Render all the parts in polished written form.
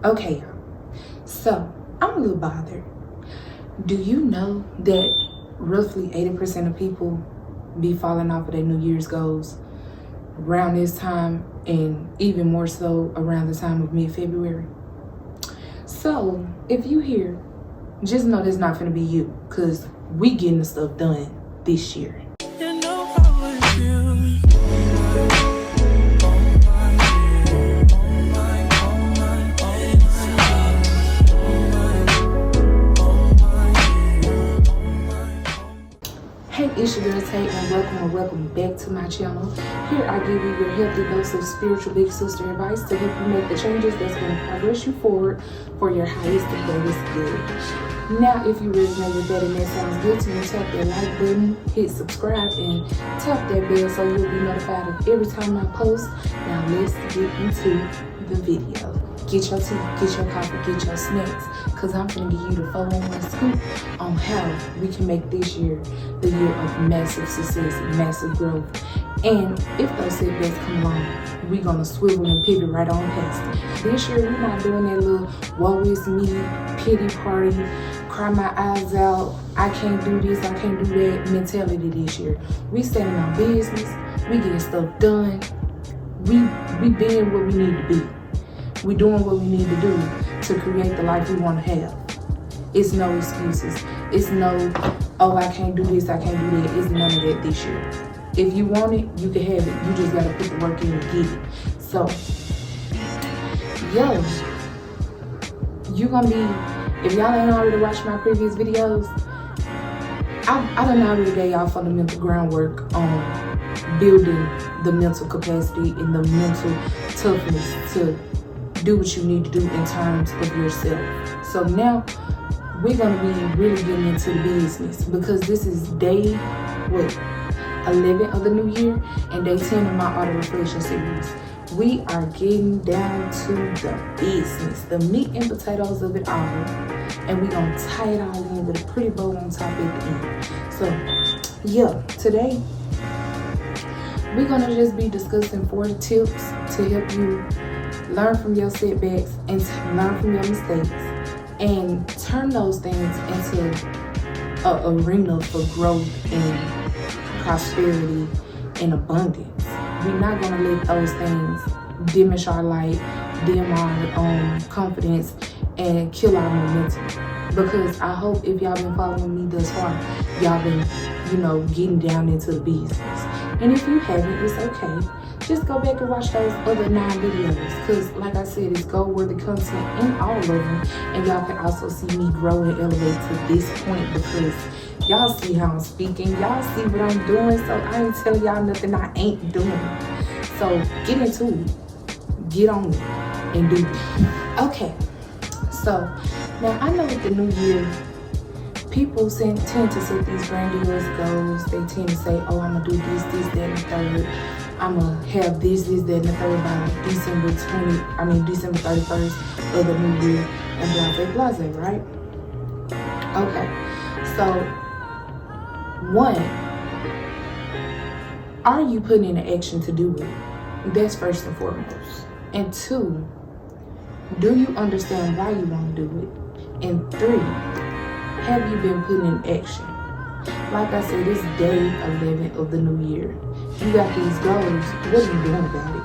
Okay, so I'm a little bothered. Do you know that roughly 80% of people be falling off of their New Year's goals around this time, and even more so around the time of mid-February? So if you here, just know that's not gonna be you, because we getting the stuff done this year. Hey, it's your girl Tate, and welcome back to my channel. Here I give you your healthy dose of spiritual big sister advice to help you make the changes that's going to progress you forward for your highest and greatest good. Now, if you resonate with that and that sounds good to you, tap that like button, hit subscribe, and tap that bell so you'll be notified of every time I post. Now let's get into the video. Get your tea, get your coffee, get your snacks, because I'm going to give you the 411 scoop on how we can make this year the year of massive success and massive growth. And if those setbacks come along, we're going to swivel and pivot right on past it. This year, we're not doing that little woe is me, pity party, cry my eyes out, I can't do this, I can't do that mentality this year. We standing on business, we getting stuff done, we being what we need to be. We doing what we need to do to create the life we want to have. It's no excuses. It's no, oh, I can't do this, I can't do that. It's none of that this year. If you want it, you can have it. You just got to put the work in and get it. So, yo, you going to be, if y'all ain't already watched my previous videos, I done already gave y'all fundamental groundwork on building the mental capacity and the mental toughness to do what you need to do in terms of yourself. So now we're going to be really getting into the business, because this is day 11 of the new year and day 10 of my auto reflection series. We are getting down to the business, the meat and potatoes of it all, and we're going to tie it all in with a pretty bow on top at the end. So yeah, today we're going to just be discussing 40 tips to help you learn from your setbacks and learn from your mistakes and turn those things into an arena for growth and prosperity and abundance. We're not going to let those things diminish our light, dim our confidence, and kill our momentum. Because I hope if y'all been following me thus far, y'all been, getting down into the business. And if you haven't, it's okay. Just go back and watch those other 9 videos, because like I said, it's gold-worthy content in all of them, and y'all can also see me grow and elevate to this point, because y'all see how I'm speaking, y'all see what I'm doing, so I ain't telling y'all nothing I ain't doing. So get into it, get on it, and do it. Okay, so now I know with the new year, people tend to set these grandiose goals. They tend to say, oh, I'm gonna do this, that, and the third. I'm going to have this, that, and the third by December 31st of the new year, and blase, right? Okay, so 1, are you putting in action to do it? That's first and foremost. And 2, do you understand why you want to do it? And 3, have you been putting in action? Like I said, it's day 11 of the new year. You got these goals. What are you doing about it?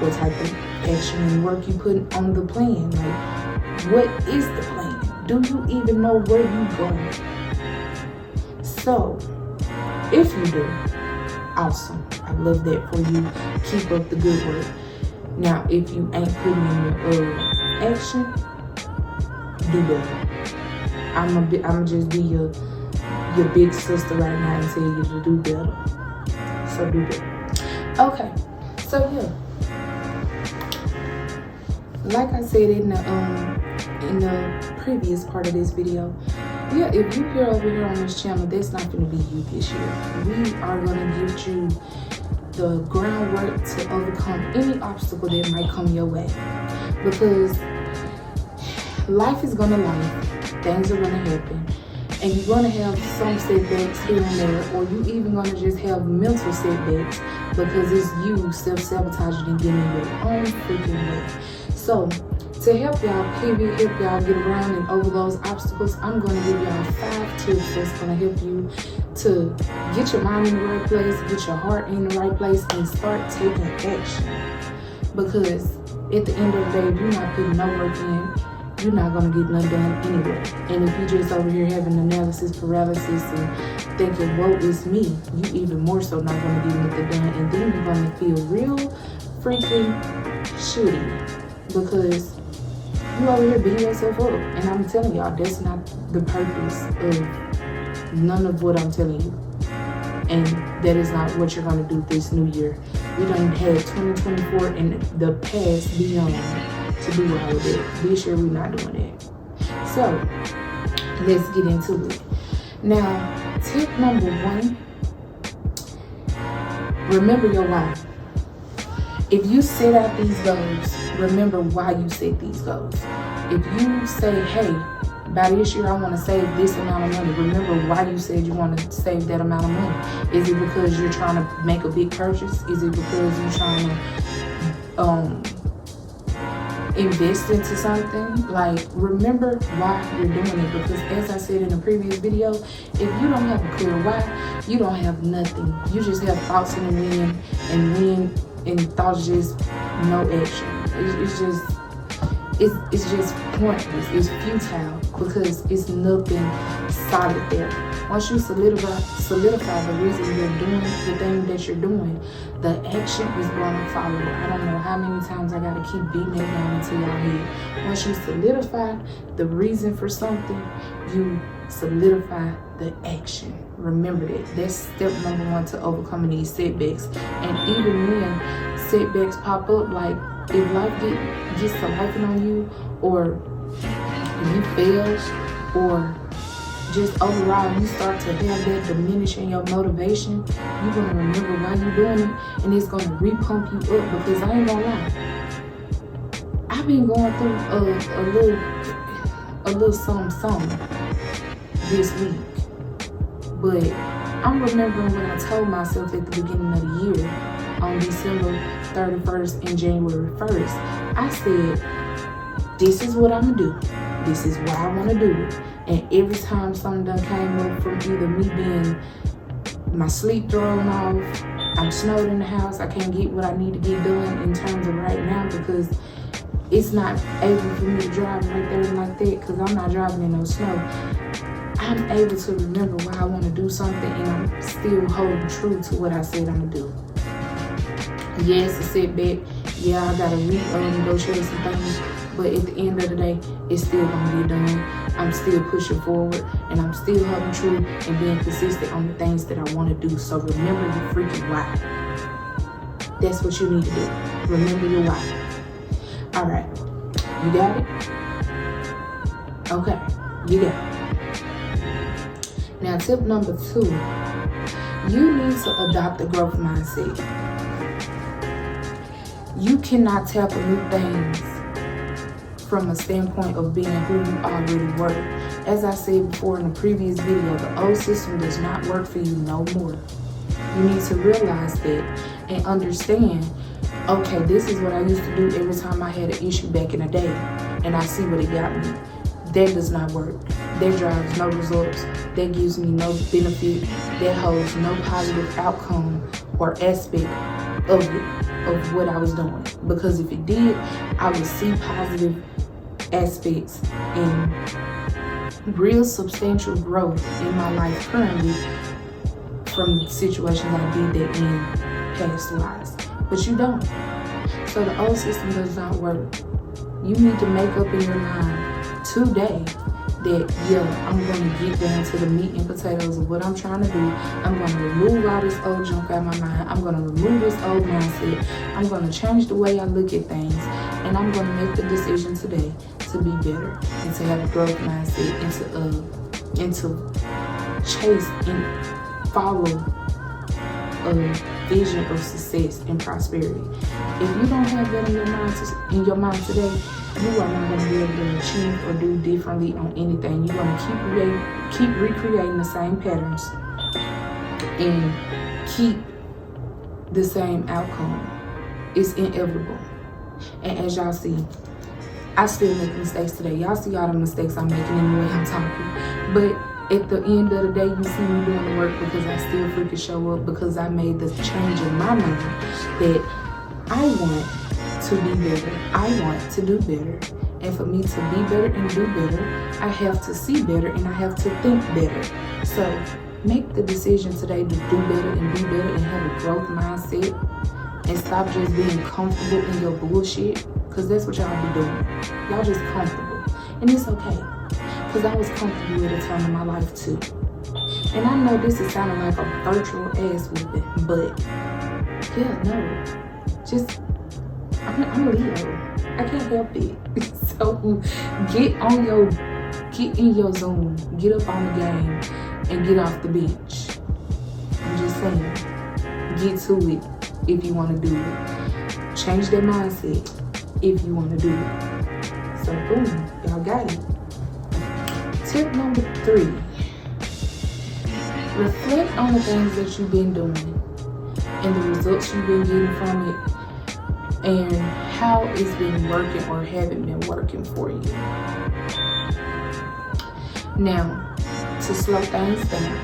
What type of action and work you put on the plan? Like, what is the plan? Do you even know where you're going? So, if you do, awesome. I love that for you. Keep up the good work. Now, if you ain't putting in your action, do better. I'm just be your big sister right now and tell you to do better. So do that. Okay, so yeah, like I said in the previous part of this video, yeah, if you're here over here on this channel, that's not going to be you this year. We are going to give you the groundwork to overcome any obstacle that might come your way, because life is going to life, things are going to happen. And you're going to have some setbacks here and there, or you even going to just have mental setbacks because it's you self-sabotaging and getting in your own freaking way. So To help y'all pivot, help y'all get around and over those obstacles, I'm going to give y'all 5 tips that's going to help you to get your mind in the right place, get your heart in the right place, and start taking action. Because at the end of the day, if you're not putting no work in, you're not going to get nothing done anyway. And if you're just over here having analysis paralysis and thinking, whoa, it's me, you even more so not going to get nothing done. And then you're going to feel real freaking shitty because you over here beating yourself up. And I'm telling y'all, that's not the purpose of none of what I'm telling you. And that is not what you're going to do this new year. We done had 2024 and the past beyond to do all of that. This year we're not doing that. So let's get into it. Now, tip number 1, remember your why. If you set out these goals, remember why you set these goals. If you say, hey, by this year I want to save this amount of money, remember why you said you want to save that amount of money. Is it because you're trying to make a big purchase? Is it because you're trying to invest into something? Like, remember why you're doing it, because as I said in the previous video, if you don't have a clear why, you don't have nothing. You just have thoughts in the wind, and thoughts just no action. It's just pointless. It's futile because it's nothing solid there. Once you solidify the reason you're doing the thing that you're doing, the action is going to follow. I don't know how many times I got to keep beating it down into your head. Once you solidify the reason for something, you solidify the action. Remember that. That's step number 1 to overcoming these setbacks. And even when setbacks pop up, like if life gets to lifing on you, or you fail, or just overall you start to have that diminish in your motivation, you're going to remember why you're doing it, and it's going to repump you up. Because I ain't gonna lie, I've been going through a little something this week. But I'm remembering what I told myself at the beginning of the year on December 31st and January 1st. I said, this is what I'm going to do. This is why I want to do it. And every time something done came up from either me being my sleep thrown off, I'm snowed in the house, I can't get what I need to get done in terms of right now because it's not able for me to drive right there like that because I'm not driving in no snow. I'm able to remember why I want to do something, and I'm still holding true to what I said I'm going to do. Yeah, it's a setback. Yeah, I got to renegotiate some things. But at the end of the day, it's still going to get done. I'm still pushing forward, and I'm still holding true and being consistent on the things that I want to do. So remember your freaking why. That's what you need to do. Remember your why. All right. You got it? Okay. You got it. Now, tip number 2, you need to adopt a growth mindset. You cannot tackle new things from a standpoint of being who you already were. As I said before in the previous video, the old system does not work for you no more. You need to realize that and understand, okay, this is what I used to do every time I had an issue back in the day, and I see what it got me. That does not work. That drives no results. That gives me no benefit. That holds no positive outcome or aspect of it, of what I was doing. Because if it did, I would see positive aspects and real substantial growth in my life currently from the situations I did that in past lives. But you don't. So the old system does not work. You need to make up in your mind today that, yeah, I'm going to get down to the meat and potatoes of what I'm trying to do. I'm going to remove all this old junk out of my mind. I'm going to remove this old mindset. I'm going to change the way I look at things. And I'm going to make the decision today to be better and to have a growth mindset and to chase and follow a vision of success and prosperity. If you don't have that in your mind today, you are not going to be able to achieve or do differently on anything. You're going to keep recreating the same patterns and keep the same outcome. It's inevitable. And as y'all see, I still make mistakes today. Y'all see all the mistakes I'm making anyway I'm talking. But at the end of the day, you see me doing the work because I still freaking show up, because I made the change in my mind that I want to be better. I want to do better. And for me to be better and do better, I have to see better and I have to think better. So make the decision today to do better and be better and have a growth mindset, and stop just being comfortable in your bullshit, because that's what y'all be doing. Y'all just comfortable. And it's okay, because I was comfortable at a time in my life too. And I know this is sounding like a virtual ass whipping, but yeah, no. Just, I'm a Leo. I can't help it. So get in your zone, get up on the game, and get off the bench. I'm just saying, get to it if you want to do it. Change that mindset if you want to do it. So boom, y'all got it. Tip number 3. Reflect on the things that you've been doing and the results you've been getting from it, and how it's been working or haven't been working for you. Now, to slow things down,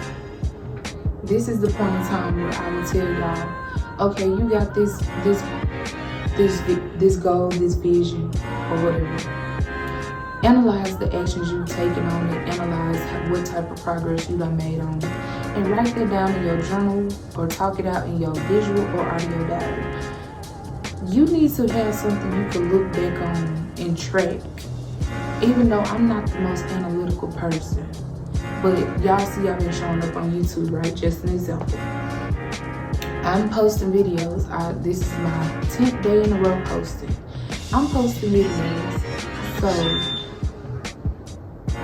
this is the point in time where I will tell y'all, okay, you got this goal, this vision, or whatever. Analyze the actions you've taken on it. Analyze what type of progress you done made on it, and write that down in your journal or talk it out in your visual or audio diary. You need to have something you can look back on and track. Even though I'm not the most analytical person, but y'all see I've been showing up on YouTube, right? Just an example. I'm posting videos. This is my 10th day in a row posting. I'm posting videos, so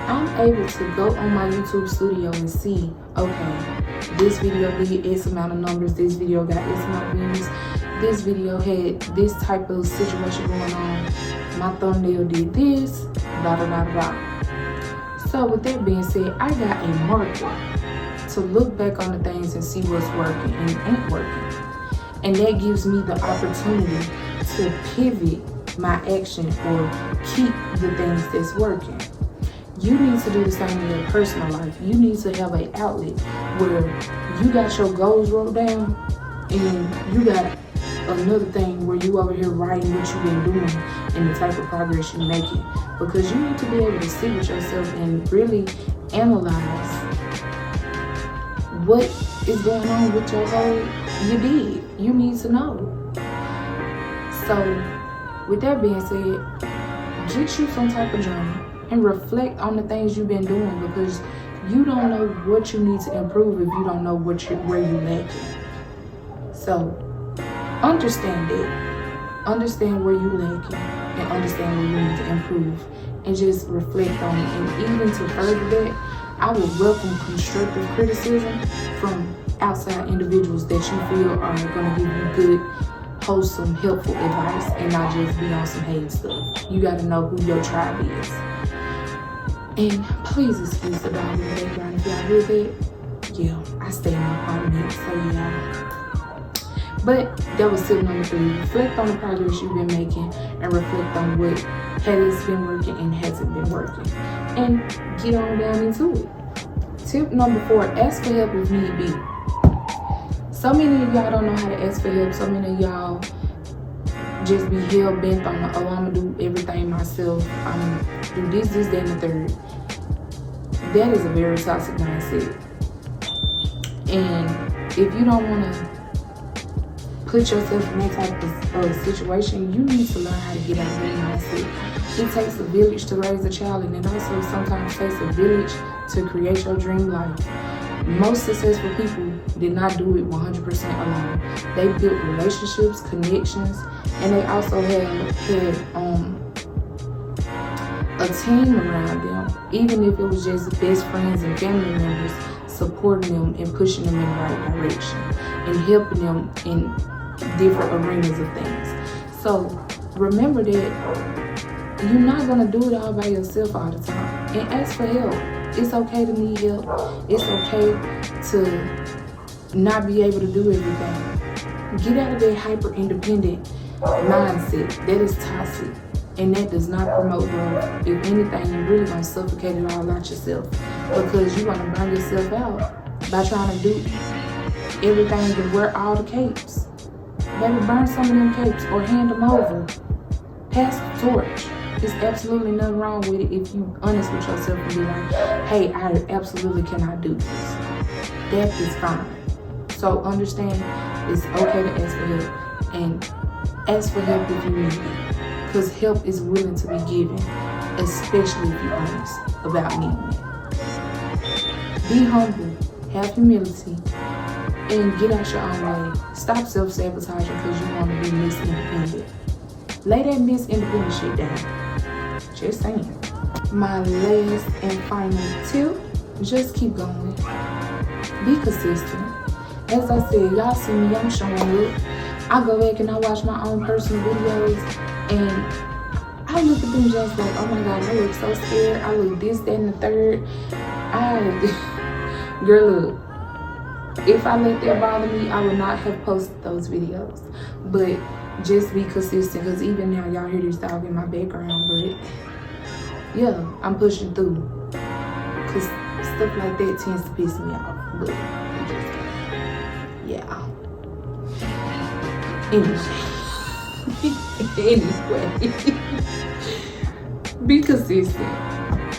I'm able to go on my YouTube studio and see, okay, this video did X amount of numbers, this video got X amount of views, this video had this type of situation going on, my thumbnail did this, da da da da. So with that being said, I got a marker to look back on the things and see what's working and ain't working. And that gives me the opportunity to pivot my action or keep the things that's working. You need to do the same in your personal life. You need to have an outlet where you got your goals wrote down, and you got another thing where you over here writing what you've been doing and the type of progress you're making. Because you need to be able to sit with yourself and really analyze what is going on with your goal. You need to know. So with that being said, get you some type of journal and reflect on the things you've been doing, because you don't know what you need to improve if you don't know where you're lacking. So understand it. Understand where you're lacking and understand where you need to improve, and just reflect on it. And even to further that, I would welcome constructive criticism from outside individuals that you feel are going to give you good, wholesome, helpful advice, and not just be on some hate stuff. You got to know who your tribe is. And please excuse the dog in the background if y'all hear that. Yeah, I stay in my apartment, so yeah. But that was tip number 3. Reflect on the progress you've been making, and reflect on what has been working and hasn't been working, and get on down into it. Tip number 4, ask for help if need be. So many of y'all don't know how to ask for help. So many of y'all just be hell bent on, oh, I'm gonna do everything myself. I'm gonna do this, that, and the third. That is a very toxic mindset. And if you don't want to put yourself in that type of situation, you need to learn how to get out of that mindset. It takes a village to raise a child, and it also sometimes takes a village to create your dream life. Most successful people did not do it 100% alone. They built relationships, connections, and they also had a team around them, even if it was just best friends and family members supporting them and pushing them in the right direction and helping them in different arenas of things. So remember that you're not going to do it all by yourself all the time, and ask for help. It's okay to need help. It's okay to not be able to do everything. Get out of that hyper-independent mindset. That is toxic. And that does not promote growth. If anything, you're really gonna suffocate it all out yourself, because you're gonna burn yourself out by trying to do everything and wear all the capes. Maybe burn some of them capes or hand them over. Pass the torch. There's absolutely nothing wrong with it if you're honest with yourself and be like, hey, I absolutely cannot do this. That is fine. So understand it's okay to ask for help, and ask for help if you need it, because help is willing to be given, especially if you're honest about needing it. Be humble, have humility, and get out your own way. Stop self-sabotaging because you want to be Miss Independent. Lay that Miss Independent shit down. Just saying. My last and final tip, just keep going. Be consistent. As I said, y'all see me, I'm showing up. I go back and I watch my own personal videos, and I look at them just like, oh my God, I look so scared. I look this, that, and the third. Girl, look. If I let that bother me, I would not have posted those videos. But just be consistent, because even now y'all hear this dog in my background, but yeah, I'm pushing through, because stuff like that tends to piss me off. But yeah. Anyway, be consistent.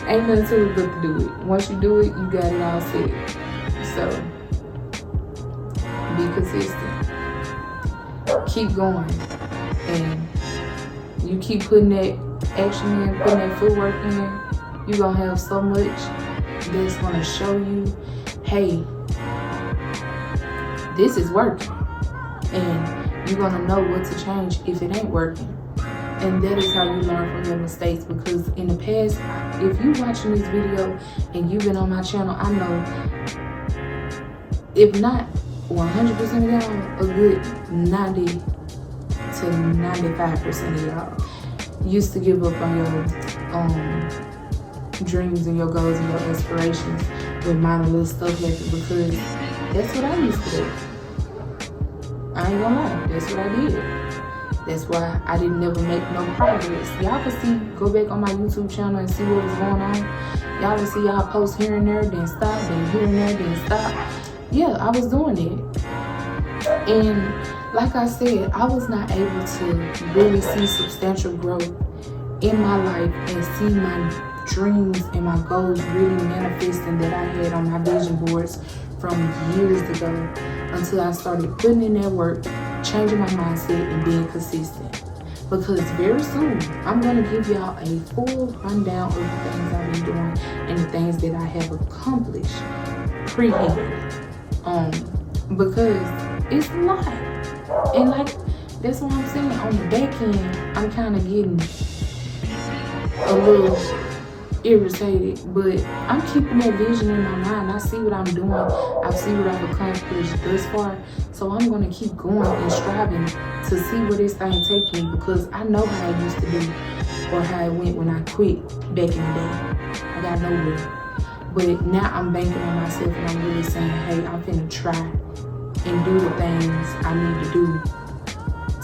Ain't nothing to it but to do it. Once you do it, you got it all set. So be consistent. Keep going, and you keep putting that action in, putting that footwork in. You're gonna have so much that's gonna show you, hey, this is working, and you're gonna know what to change if it ain't working. And that is how you learn from your mistakes, because in the past, if you watching this video and you've been on my channel, I know, if not 100% of y'all, a good 90 to 95% of y'all used to give up on your dreams and your goals and your aspirations when minor little stuff happened, because that's what I used to do. I ain't gonna lie, that's what I did. That's why I didn't never make no progress. Y'all can see, go back on my YouTube channel and see what was going on. Y'all can see y'all post here and there, then stop, then here and there, then stop. Yeah, I was doing it. And like I said, I was not able to really see substantial growth in my life and see my dreams and my goals really manifesting that I had on my vision boards from years ago, until I started putting in that work, changing my mindset, and being consistent. Because very soon, I'm going to give y'all a full rundown of the things I've been doing and the things that I have accomplished pre-hand. Because it's a lot. And like, that's what I'm saying. On the back end, I'm kind of getting a little irritated, but I'm keeping that vision in my mind. I see what I'm doing. I see what I've accomplished thus far. So I'm going to keep going and striving to see where this thing takes me, because I know how it used to be, or how it went when I quit back in the day. I got nowhere. But now I'm banking on myself, and I'm really saying, hey, I'm finna try and do the things I need to do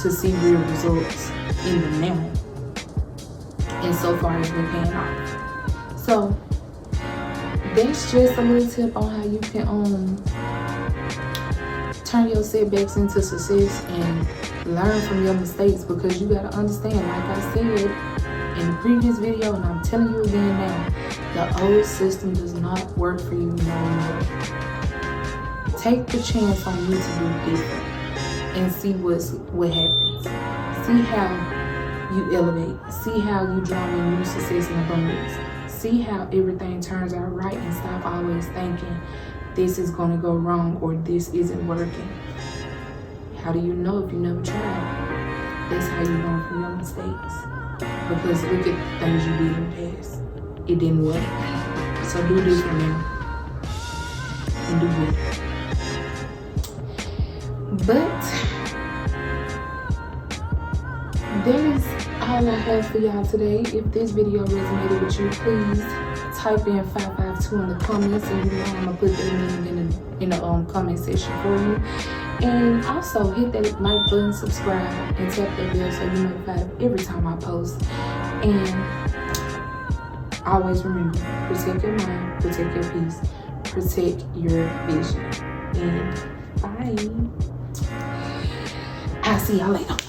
to see real results in the now. And so far it's been paying off. So that's just a little tip on how you can turn your setbacks into success and learn from your mistakes, because you gotta understand, like I said in the previous video, and I'm telling you again now, the old system does not work for you no more. Take the chance on you to do different and see what happens. See how you elevate. See how you draw in new success and abundance. See how everything turns out right, and stop always thinking this is going to go wrong or this isn't working. How do you know if you never tried? That's how you learn from your mistakes. Because look at the things you did in the past. It didn't work. So do different now. And do better. But that is all I have for y'all today. If this video resonated with you, please type in 552 in the comments, and you know I'm gonna put that in the comment section for you. And also hit that like button, subscribe, and tap that bell so you're notified every time I post. And always remember, protect your mind, protect your peace, protect your vision. And bye. I'll see y'all later.